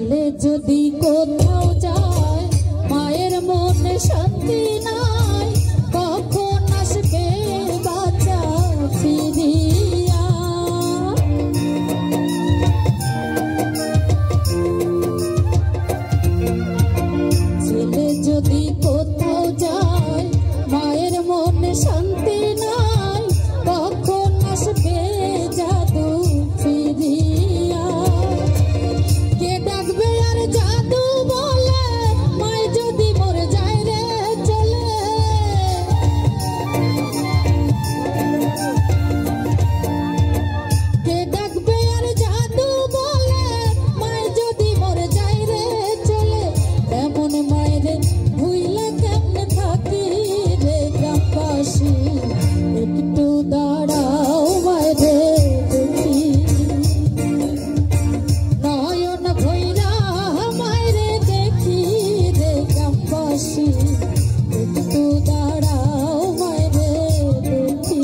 ছেলে যদি কোথাও যায় মায়ের মনে শান্তি নাই, কখন আসবে বাচ্চা ফিরিয়া। ছেলে যদি কোথাও যায় মায়ের মনে শান্তি নাই, কখন আসবে জাদু ফিরিয়া। কে ডাকবে আর জাদু বলে মাই যদি মরে যায় রে চলে। কে ডাকবে আর জাদু বলে মাই যদি মরে যায় রে চলে। এমন মায়েরে ভুইলে কেমনে থাকি রে গ্রামবাসী, একটু দাঁড়াও মায়েরে দেখি। নয়ন ভৈরা মায়েরে দেখি রে গ্রামবাসী, একটু দাঁড়াও মায়েরে দেখি।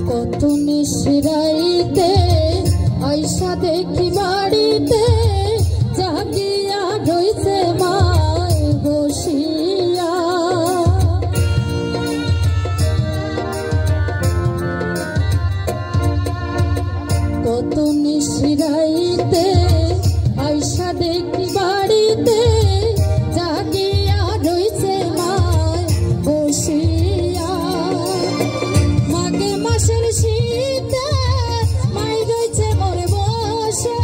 কত নিশিরাইতে আইসা দেখি বাড়িতে, জাগিয়া রইছে মায় বসিয়া। কত নিশিরাইতে আইসা দেখি বাড়িতে, জাগিয়া রইছে মায় বসিয়া। মাঘে মাসের শীতে মাই রইছে মরে বসে।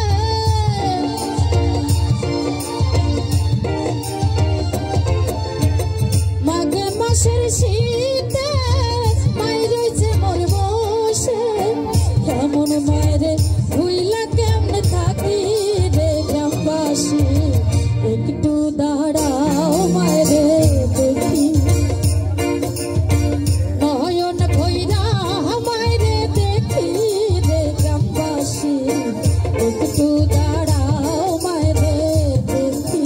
মাঘে মাসের শীতে মাই রইছে মরে বসে। কেমন মায়েরে ভুইলা কেমনে থাকি রে গ্রামবাসী, একটু দাঁড়াও মায়েরে দেখি। নয়ন ভৈরা মায়েরে দেখি রে গ্রামবাসী, একটু দাঁড়াও মায়েরে দেখি।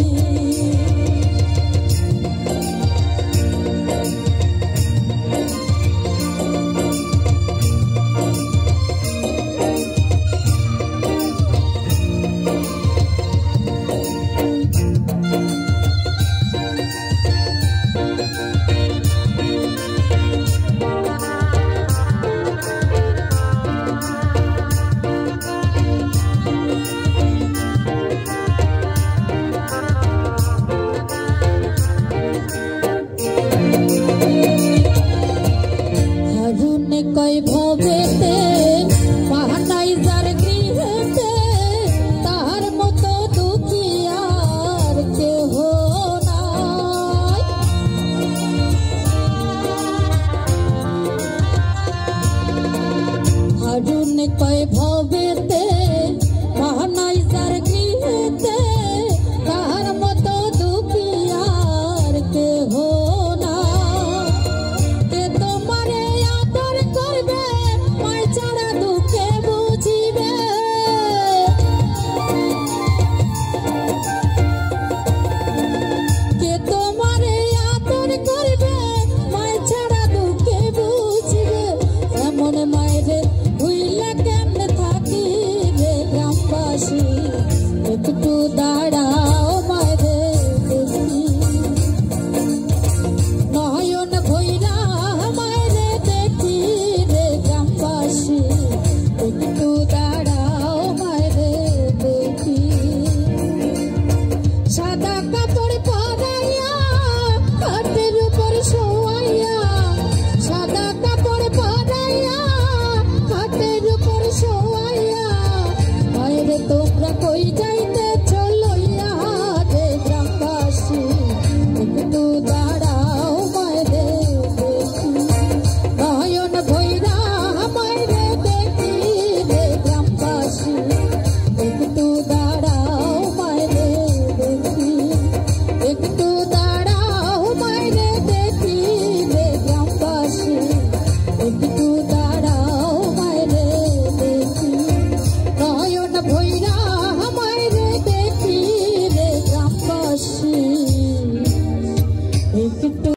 হারুনে কয় ভবেতে পাহানাই যার গৃহেতে, তার মতো দুঃখী আর কেহ নাই। হারুনে কয় ভবেতে পাহানাই যার গৃহেতে, তার মতো দুঃখী আর কেহ নাই। কে তোমারে আদর করবে মায় ছাড়া দুঃখে বুঝিবে। কে তোমারে আদর করবে মায় ছাড়া দুঃখে বুঝিবে। এমন মায়েরে ভুইলা কেমনে থাকি রে গ্রামবাসী, একটু দাঁড়াও মায়েরে দেখি। নয়ন ভৈরা মায়েরে দেখি রে গ্রামবাসী, একটু দাঁড়াও মায়েরে দেখি। সাদা কাপড় পরাইয়া খাটের উপর শোয়াইয়া, সাদা কাপড় পরাইয়া খাটের উপর শোয়াইয়া। মায়েরে তোমরা কই যাই